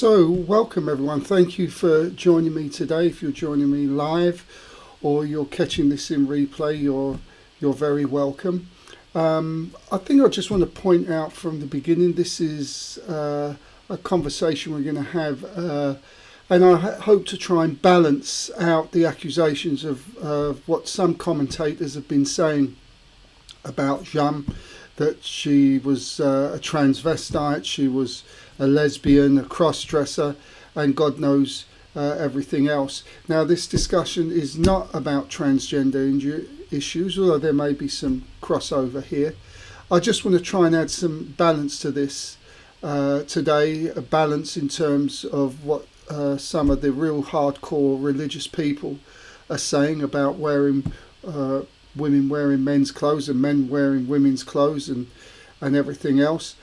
So, welcome everyone. Thank you for joining me today. If you're joining me live or you're catching this in replay, you're very welcome. I think I just want to point out from the beginning, this is a conversation we're going to have, and I hope to try and balance out the accusations of what some commentators have been saying about Jeanne, that she was a transvestite, she was a lesbian, a cross-dresser, and God knows everything else. Now, this discussion is not about transgender issues, although there may be some crossover here. I just want to try and add some balance to this today, a balance in terms of what some of the real hardcore religious people are saying about wearing women wearing men's clothes and men wearing women's clothes and everything else.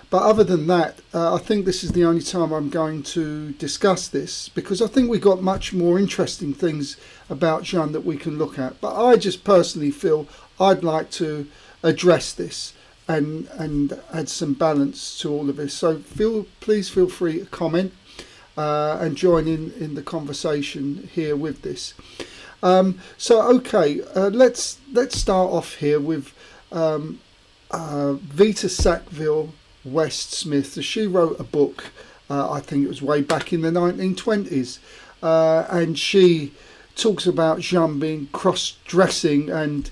But other than that, I think this is the only time I'm going to discuss this, because I think we got much more interesting things about Jeanne that we can look at. But I just personally feel I'd like to address this and add some balance to all of this. So please feel free to comment and join in the conversation here with this. Let's start off here with Vita Sackville West Smith. She wrote a book, I think it was way back in the 1920s, and she talks about Jeanne being cross-dressing and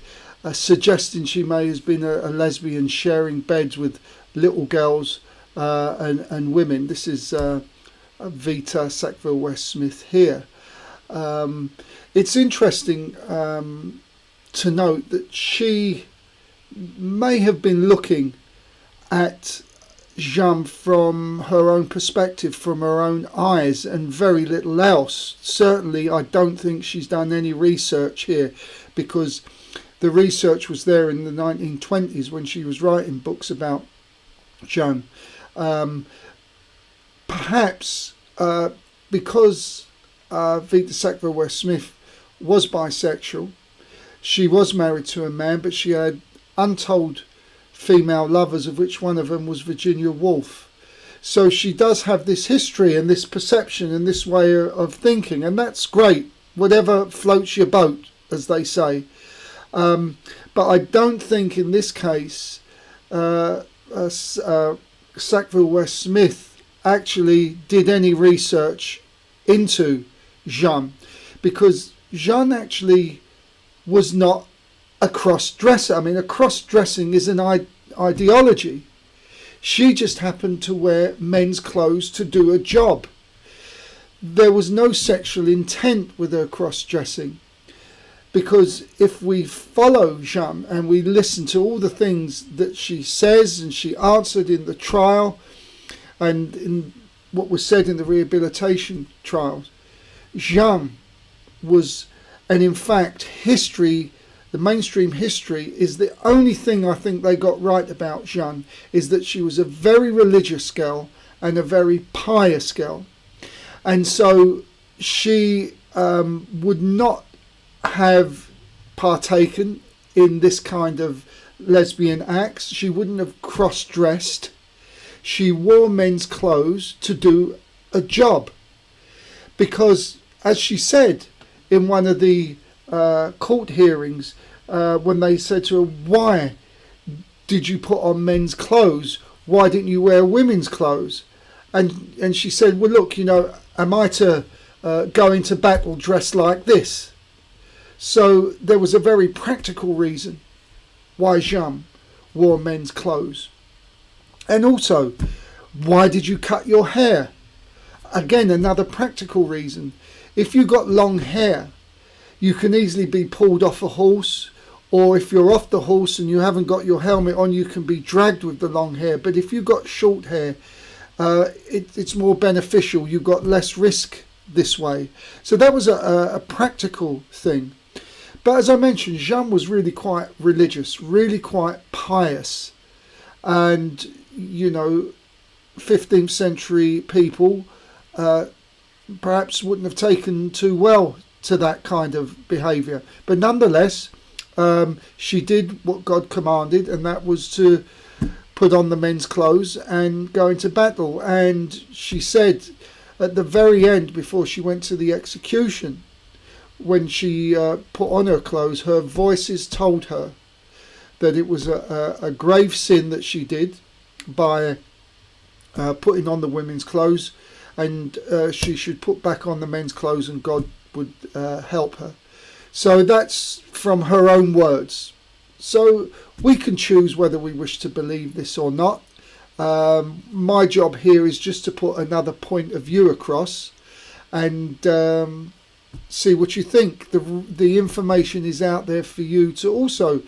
suggesting she may have been a lesbian sharing beds with little girls and women. This is Vita Sackville West Smith here. It's interesting to note that she may have been looking at Jeanne from her own perspective, from her own eyes, and very little else. Certainly, I don't think she's done any research here, because the research was there in the 1920s when she was writing books about Jeanne. Perhaps because Vita Sackville West Smith was bisexual, she was married to a man, but she had untold female lovers, of which one of them was Virginia Woolf. So she does have this history and this perception and this way of thinking, and that's great. Whatever floats your boat, as they say. But I don't think in this case Sackville West Smith actually did any research into Jeanne, because Jeanne actually was not a cross-dresser. I mean, a cross-dressing is an ideology. She just happened to wear men's clothes to do a job. There was no sexual intent with her cross-dressing, because if we follow Jeanne and we listen to all the things that she says and she answered in the trial and in what was said in the rehabilitation trials, Jeanne was, and in fact history, the mainstream history, is the only thing I think they got right about Jeanne, is that she was a very religious girl and a very pious girl. And so she would not have partaken in this kind of lesbian acts. She wouldn't have cross-dressed. She wore men's clothes to do a job, because, as she said in one of the court hearings, when they said to her, why did you put on men's clothes? Why didn't you wear women's clothes? And she said, well, look, am I to go into battle dressed like this? So there was a very practical reason why Jeanne wore men's clothes. And also, why did you cut your hair? Again, another practical reason. If you got long hair, you can easily be pulled off a horse, or if you're off the horse and you haven't got your helmet on, you can be dragged with the long hair. But if you've got short hair, it's more beneficial. You've got less risk this way. So that was a practical thing. But as I mentioned, Jeanne was really quite religious, really quite pious. And, 15th century people perhaps wouldn't have taken too well to that kind of behaviour. But nonetheless, she did what God commanded, and that was to put on the men's clothes and go into battle. And she said at the very end, before she went to the execution, when she put on her clothes, her voices told her that it was a grave sin that she did by putting on the women's clothes, and she should put back on the men's clothes and God would help her. So that's from her own words. So we can choose whether we wish to believe this or not. My job here is just to put another point of view across and see what you think. The information is out there for you to also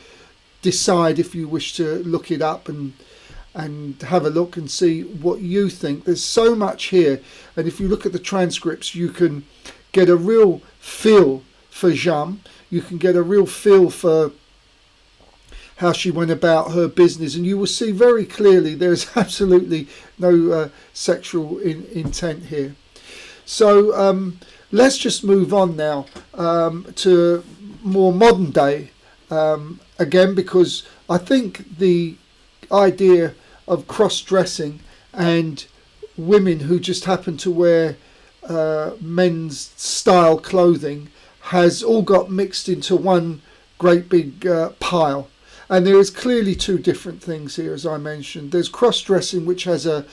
decide if you wish to look it up and have a look and see what you think. There's so much here, and if you look at the transcripts, you can get a real feel for Jeanne. You can get a real feel for how she went about her business, and you will see very clearly there's absolutely no sexual intent here. So let's just move on now to more modern day again, because I think the idea of cross-dressing and women who just happen to wear men's style clothing has all got mixed into one great big pile. And there is clearly two different things here, as I mentioned. There's cross-dressing, which has an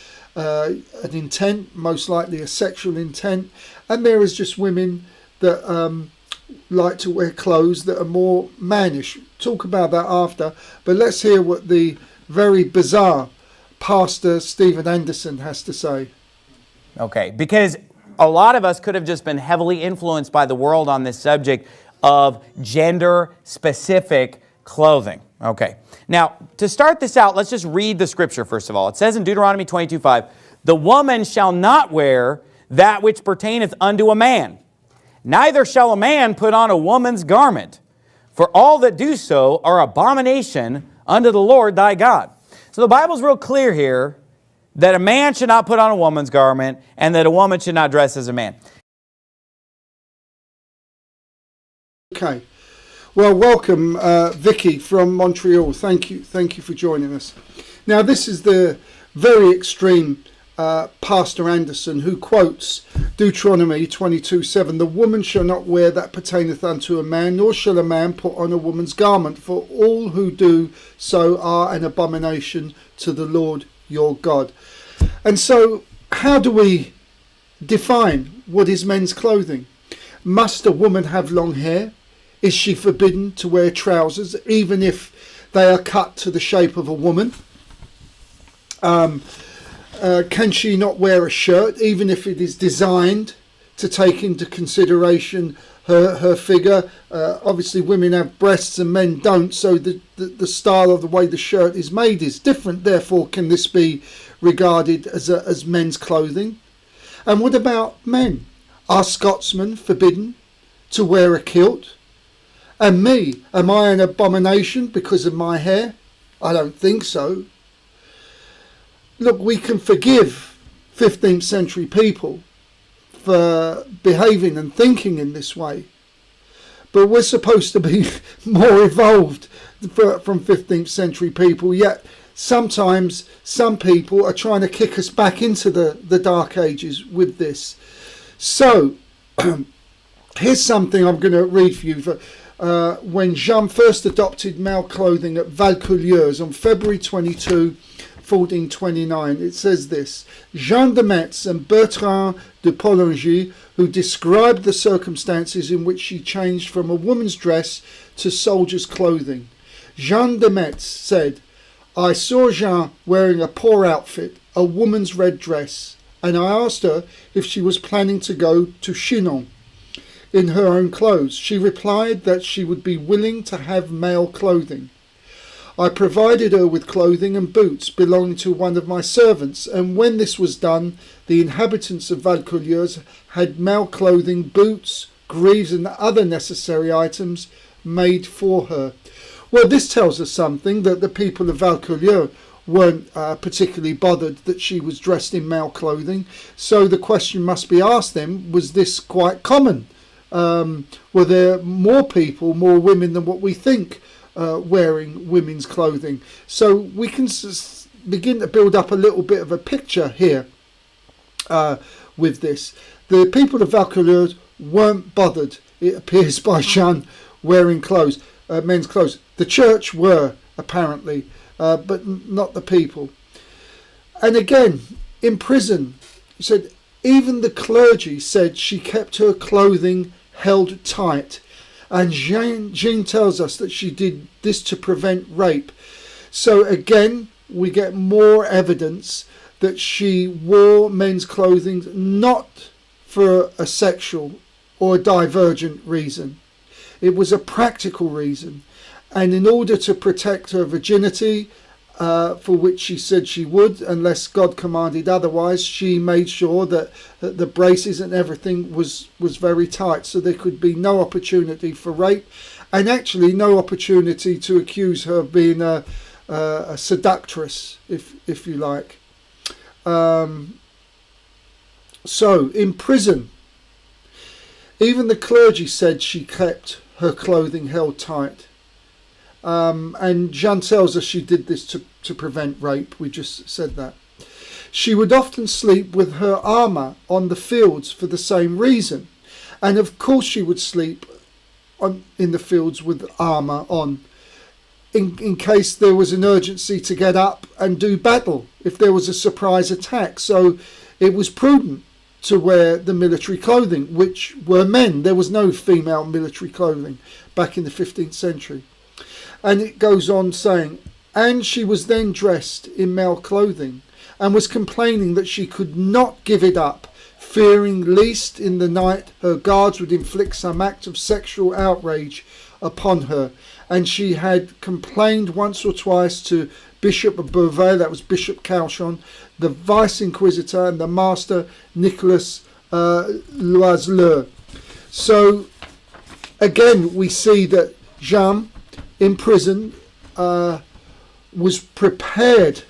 intent, most likely a sexual intent, and there is just women that like to wear clothes that are more mannish. Talk about that after, but let's hear what the very bizarre Pastor Stephen Anderson has to say. Okay, because a lot of us could have just been heavily influenced by the world on this subject of gender-specific clothing. Okay, now to start this out, let's just read the scripture first of all. It says in Deuteronomy 22:5, "The woman shall not wear that which pertaineth unto a man, neither shall a man put on a woman's garment, for all that do so are abomination unto the Lord thy God." So the Bible's real clear here that a man should not put on a woman's garment and that a woman should not dress as a man. Okay. Well, welcome, Vicky from Montreal. Thank you for joining us. Now, this is the very extreme Pastor Anderson, who quotes Deuteronomy 22:7, "The woman shall not wear that pertaineth unto a man, nor shall a man put on a woman's garment, for all who do so are an abomination to the Lord your God." And so, how do we define what is men's clothing? Must a woman have long hair? Is she forbidden to wear trousers, even if they are cut to the shape of a woman? Can she not wear a shirt, even if it is designed to take into consideration her figure? Obviously, women have breasts and men don't, so the style of the way the shirt is made is different. Therefore, can this be regarded as men's clothing? And what about men? Are Scotsmen forbidden to wear a kilt? And me, am I an abomination because of my hair? I don't think so. Look, we can forgive 15th century people for behaving and thinking in this way, but we're supposed to be more evolved from 15th century people, yet sometimes some people are trying to kick us back into the dark ages with this. So here's something I'm going to read for you. When Jeanne first adopted male clothing at Vaucouleurs on February 22, 1429, it says this: "Jeanne de Metz and Bertrand de Poulengy, who described the circumstances in which she changed from a woman's dress to soldier's clothing. Jeanne de Metz said, 'I saw Jeanne wearing a poor outfit, a woman's red dress, and I asked her if she was planning to go to Chinon in her own clothes. She replied that she would be willing to have male clothing. I provided her with clothing and boots belonging to one of my servants, and when this was done, the inhabitants of Vaucouleurs had male clothing, boots, greaves, and other necessary items made for her.'" Well, this tells us something, that the people of Vaucouleurs weren't particularly bothered that she was dressed in male clothing. So the question must be asked then, was this quite common? Were there more people, more women than what we think, wearing women's clothing? So we can begin to build up a little bit of a picture here with this. The people of Vaucouleurs weren't bothered, it appears, by Jeanne wearing clothes, men's clothes. The church were, apparently, but not the people. And again, in prison, he said, even the clergy said she kept her clothing held tight. And Jean tells us that she did this to prevent rape. So again, we get more evidence that she wore men's clothing not for a sexual or a divergent reason. It was a practical reason. And in order to protect her virginity, for which she said she would, unless God commanded otherwise, she made sure that the braces and everything was very tight, so there could be no opportunity for rape, and actually no opportunity to accuse her of being a seductress, if you like. So in prison, even the clergy said she kept her clothing held tight. And Jeanne tells us she did this to prevent rape. We just said that. She would often sleep with her armour on the fields for the same reason. And of course she would sleep in the fields with armour on, in case there was an urgency to get up and do battle, if there was a surprise attack. So it was prudent to wear the military clothing, which were men. There was no female military clothing back in the 15th century. And it goes on saying, and she was then dressed in male clothing and was complaining that she could not give it up, fearing lest in the night her guards would inflict some act of sexual outrage upon her. And she had complained once or twice to Bishop of Beauvais, that was Bishop Cauchon, the Vice Inquisitor, and the Master Nicolas Loiseleur. So again, we see that Jeanne, in prison, was prepared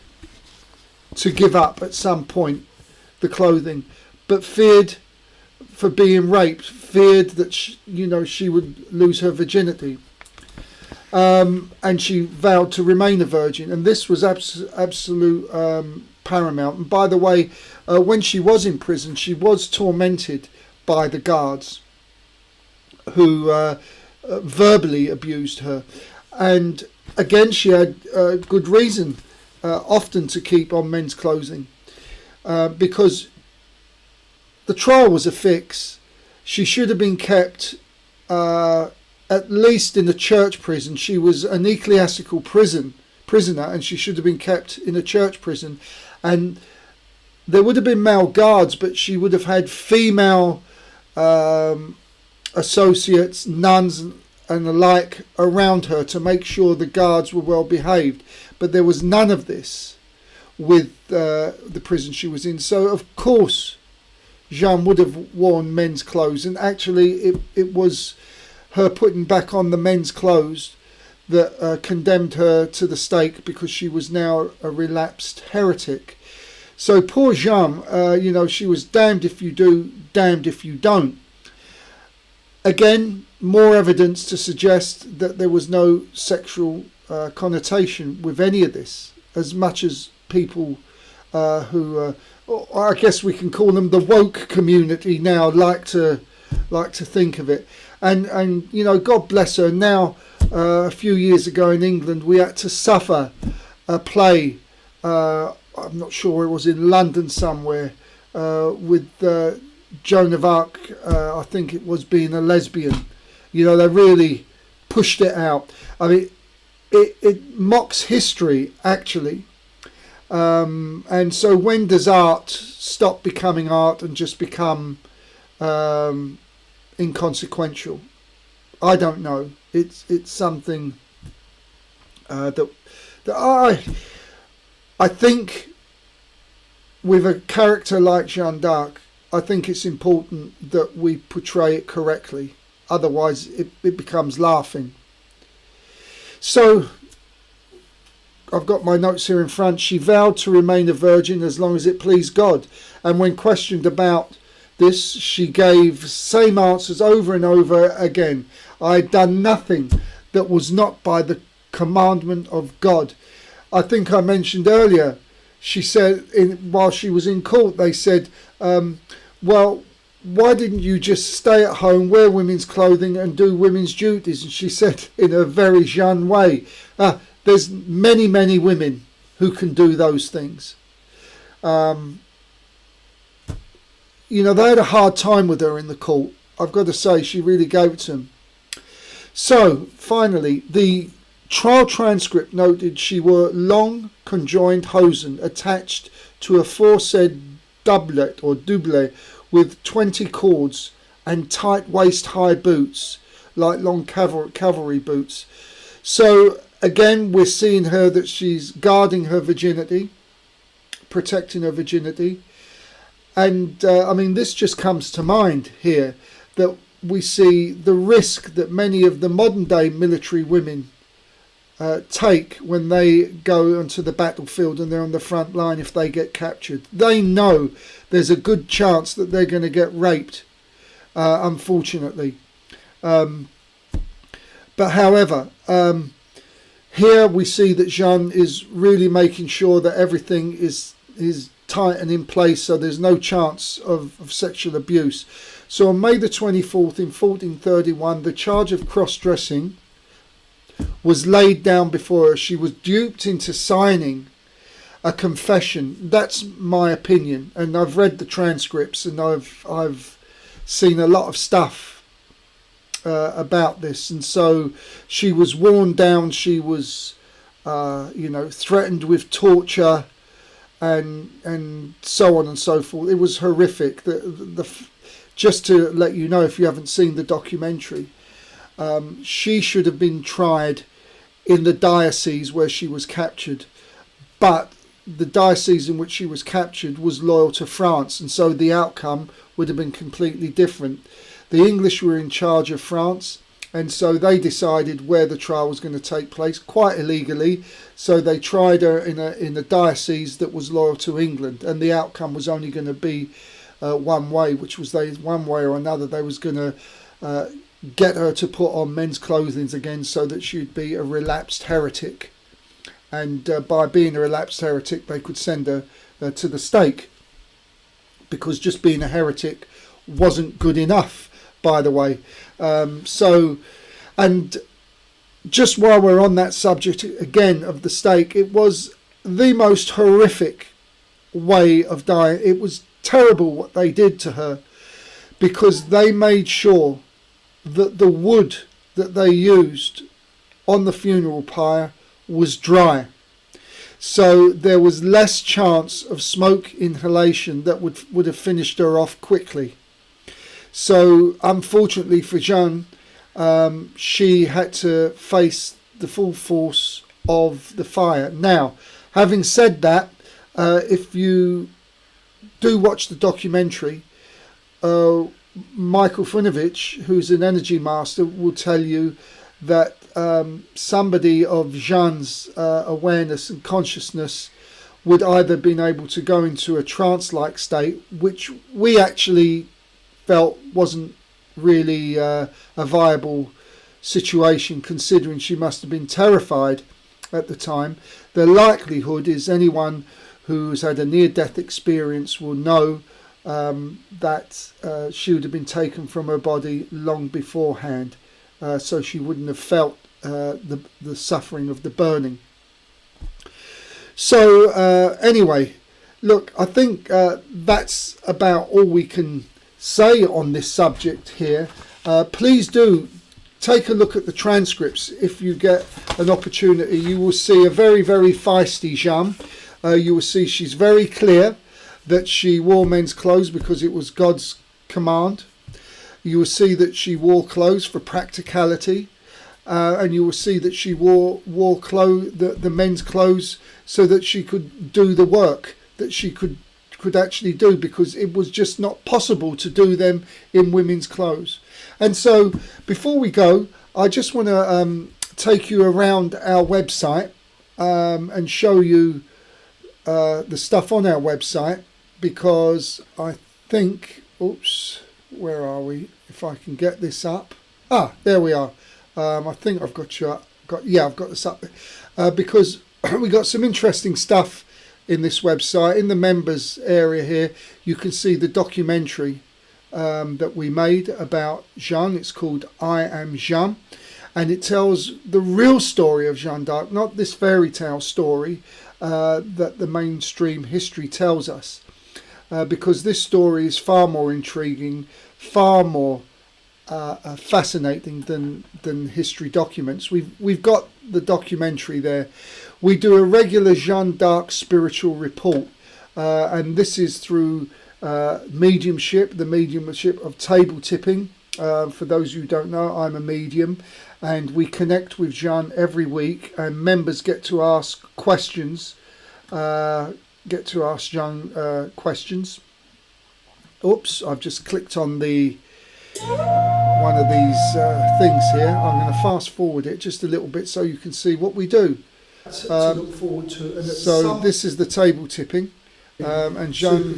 to give up at some point the clothing, but feared for being raped, feared that she would lose her virginity, and she vowed to remain a virgin, and this was absolute paramount. And by the way, when she was in prison, she was tormented by the guards who verbally abused her. And again, she had good reason often to keep on men's clothing, because the trial was a fix. She should have been kept at least in a church prison. She was an ecclesiastical prisoner, and she should have been kept in a church prison. And there would have been male guards, but she would have had female associates, nuns, and the like around her to make sure the guards were well behaved. But there was none of this with the prison she was in. So of course Jeanne would have worn men's clothes, and actually it was her putting back on the men's clothes that condemned her to the stake, because she was now a relapsed heretic. So poor Jeanne, she was damned if you do, damned if you don't. Again, more evidence to suggest that there was no sexual connotation with any of this, as much as people who, I guess we can call them the woke community now, like to think of it. And God bless her. Now, a few years ago in England, we had to suffer a play. I'm not sure, it was in London somewhere, with Joan of Arc, I think it was, being a lesbian. They really pushed it out. I mean, it mocks history, actually. And so when does art stop becoming art and just become inconsequential? I don't know. It's something that I think with a character like Jeanne d'Arc, I think it's important that we portray it correctly. Otherwise, it becomes laughing. So, I've got my notes here in front. She vowed to remain a virgin as long as it pleased God. And when questioned about this, she gave same answers over and over again. I had done nothing that was not by the commandment of God. I think I mentioned earlier, she said, while she was in court, they said, well, why didn't you just stay at home, wear women's clothing and do women's duties? And she said in a very Jeanne way, there's many, many women who can do those things. You know, they had a hard time with her in the court. I've got to say, she really gave it to them. So, finally, the trial transcript noted she wore long conjoined hosen attached to aforesaid doublet or double with 20 cords and tight waist-high boots, like long cavalry boots. So, again, we're seeing her that she's guarding her virginity, protecting her virginity. And, I mean, this just comes to mind here, that we see the risk that many of the modern-day military women take when they go onto the battlefield and they're on the front line if they get captured. They know there's a good chance that they're going to get raped, unfortunately. But however, here we see that Jeanne is really making sure that everything is tight and in place, so there's no chance of sexual abuse. So on May the 24th in 1431, the charge of cross-dressing was laid down before her. She was duped into signing a confession. That's my opinion, and I've read the transcripts and I've seen a lot of stuff about this. And so she was worn down. She was, threatened with torture, and so on and so forth. It was horrific. Just to let you know, if you haven't seen the documentary, she should have been tried in the diocese where she was captured, but the diocese in which she was captured was loyal to France, and so the outcome would have been completely different. The English were in charge of France, and so they decided where the trial was going to take place, quite illegally. So they tried her in a diocese that was loyal to England, and the outcome was only going to be one way, which was one way or another they was going to get her to put on men's clothing again, so that she'd be a relapsed heretic, and by being a relapsed heretic they could send her to the stake, because just being a heretic wasn't good enough, by the way. And just while we're on that subject again of the stake, it was the most horrific way of dying. It was terrible what they did to her, because they made sure that the wood that they used on the funeral pyre was dry, so there was less chance of smoke inhalation that would have finished her off quickly. So unfortunately for Jeanne, she had to face the full force of the fire. Now, having said that, if you do watch the documentary, Michael Funovich, who's an energy master, will tell you that somebody of Jeanne's awareness and consciousness would either been able to go into a trance-like state, which we actually felt wasn't really a viable situation, considering she must have been terrified at the time. The likelihood is anyone who's had a near-death experience will know that she would have been taken from her body long beforehand, so she wouldn't have felt the suffering of the burning. So anyway, look, I think that's about all we can say on this subject here. Please do take a look at the transcripts if you get an opportunity. You will see a very, very feisty Jeanne. You will see she's very clear that she wore men's clothes because it was God's command. You will see that she wore clothes for practicality, and you will see that she wore the men's clothes so that she could do the work that she could actually do, because it was just not possible to do them in women's clothes. And so before we go, I just want to take you around our website and show you the stuff on our website, because I think, oops, where are we? If I can get this up. There we are. I think I've got I've got this up because we got some interesting stuff in this website. In the members area here, you can see the documentary that we made about Jeanne. It's called I Am Jeanne, and it tells the real story of Jeanne d'Arc, not this fairy tale story that the mainstream history tells us, because this story is far more intriguing, far more fascinating than history documents. We've got the documentary there. We do a regular Jeanne d'Arc spiritual report, and this is through mediumship, the mediumship of table tipping. For those who don't know, I'm a medium, and we connect with Jeanne every week, and members get to ask questions, get to ask Jeanne questions. Oops, I've just clicked on the one of these things here. I'm going to fast forward it just a little bit so you can see what we do. To look forward to. And so this is the table tipping, and Jeanne,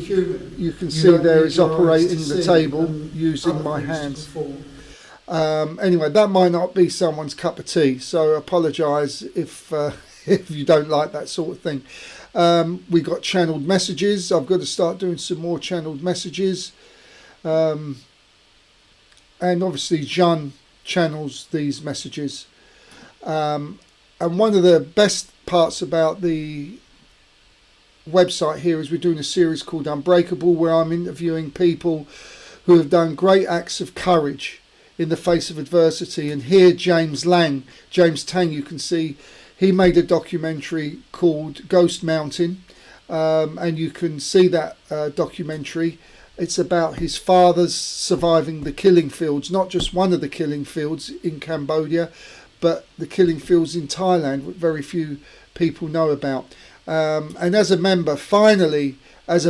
you can see there is operating the table using my hands. Anyway, that might not be someone's cup of tea, so I apologise if if you don't like that sort of thing. We got channeled messages. I've got to start doing some more channeled messages. And obviously Jeanne channels these messages. And one of the best parts about the website here is we're doing a series called Unbreakable, where I'm interviewing people who have done great acts of courage in the face of adversity. And here James Tang, you can see, he made a documentary called Ghost Mountain, and you can see that documentary. It's about his father's surviving the killing fields, not just one of the killing fields in Cambodia, but the killing fields in Thailand, which very few people know about. And as a member, finally, I've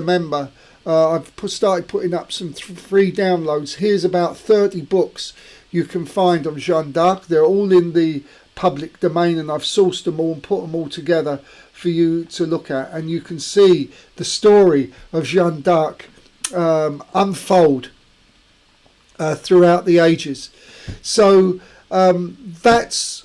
started putting up some free downloads. Here's about 30 books you can find on Jeanne d'Arc. They're all in the public domain, and I've sourced them all and put them all together for you to look at. And you can see the story of Jeanne d'Arc unfold throughout the ages. So that's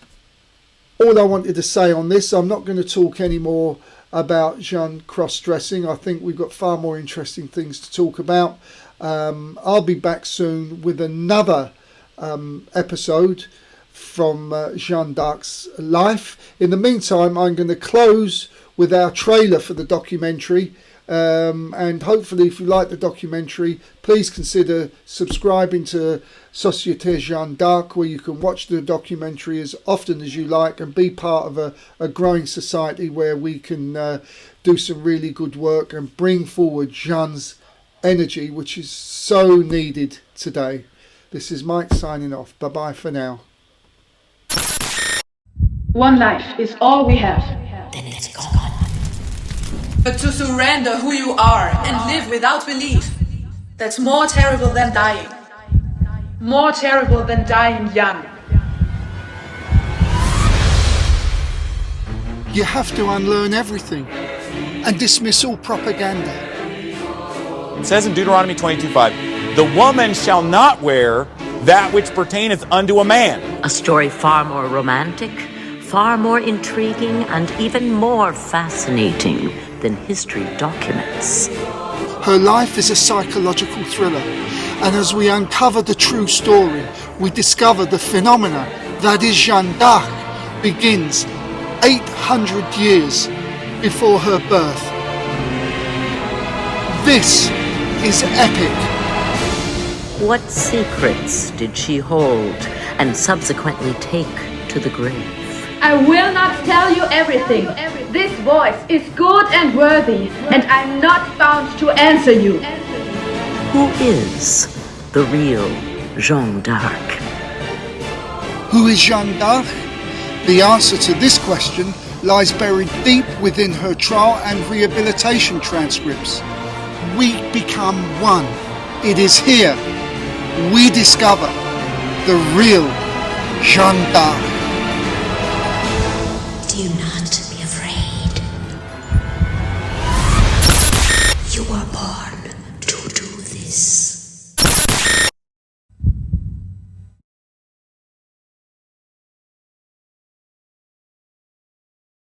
all I wanted to say on this. I'm not going to talk anymore about Jeanne cross-dressing. I think we've got far more interesting things to talk about. I'll be back soon with another episode from Jeanne d'Arc's life. In the meantime, I'm going to close with our trailer for the documentary. And hopefully, if you like the documentary, please consider subscribing to Société Jeanne d'Arc, where you can watch the documentary as often as you like and be part of a growing society where we can do some really good work and bring forward Jeanne's energy, which is so needed today. This is Mike signing off. Bye-bye for now. One life is all we have. Then let's go on. But to surrender who you are and live without belief, that's more terrible than dying. More terrible than dying young. You have to unlearn everything and dismiss all propaganda. It says in Deuteronomy 22:5, the woman shall not wear that which pertaineth unto a man. A story far more romantic, far more intriguing, and even more fascinating than history documents. Her life is a psychological thriller, and as we uncover the true story, we discover the phenomena that is Jeanne d'Arc begins 800 years before her birth. This is epic. What secrets did she hold and subsequently take to the grave? I will not tell you everything. This voice is good and worthy, and I'm not bound to answer you. Who is the real Jeanne d'Arc? Who is Jeanne d'Arc? The answer to this question lies buried deep within her trial and rehabilitation transcripts. We become one. It is here we discover the real Jeanne d'Arc.